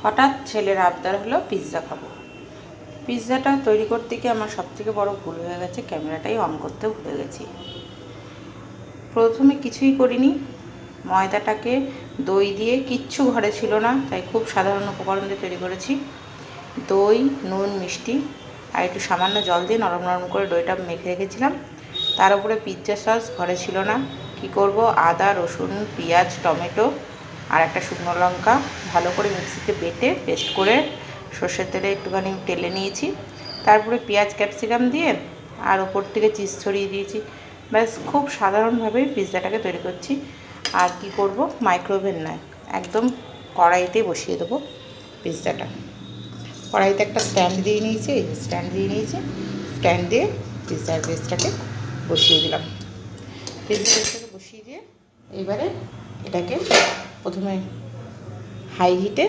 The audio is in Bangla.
হঠাৎ ছেলের আবদার হলো পিৎজা খাবো। পিৎজাটা তৈরি করতে গিয়ে আমার সবথেকে বড় ভুল হয়ে গেছে, ক্যামেরাটাই অন করতে ভুলে গেছি। প্রথমে কিছুই করিনি, ময়দাটাকে দই দিয়ে, কিচ্ছু ঘরে ছিল না, তাই খুব সাধারণ উপকরণ দিয়ে তৈরি করেছি। দই, নুন, মিষ্টি আর একটু সামান্য জল দিয়ে নরম নরম করে দইটা মেখে রেখেছিলাম। তার উপরে পিৎজা সস ঘরে ছিল না, কি করব, আদা, রসুন, পেঁয়াজ, টমেটো আর একটা শুকনো লঙ্কা ভালো করে মিক্সিতে বেটে পেস্ট করে সর্ষের তেলে একটুখানি টেলে নিয়েছি। তারপরে পেঁয়াজ ক্যাপসিকাম দিয়ে আর ওপর থেকে চিজ ছড়িয়ে দিয়েছি। ব্যাস, খুব সাধারণভাবেই পিৎজাটাকে তৈরি করছি। আর কি করব, মাইক্রোওভেন নয়, একদম কড়াইতে বসিয়ে দেবো পিৎজাটা। কড়াইতে একটা স্ট্যান্ড দিয়ে নিয়েছি, স্ট্যান্ড দিয়ে পিৎজার বেসটাকে বসিয়ে দিলাম। পিৎজা বেসটাকে বসিয়ে দিয়ে এবারে এটাকে প্রথমে হাই হিটে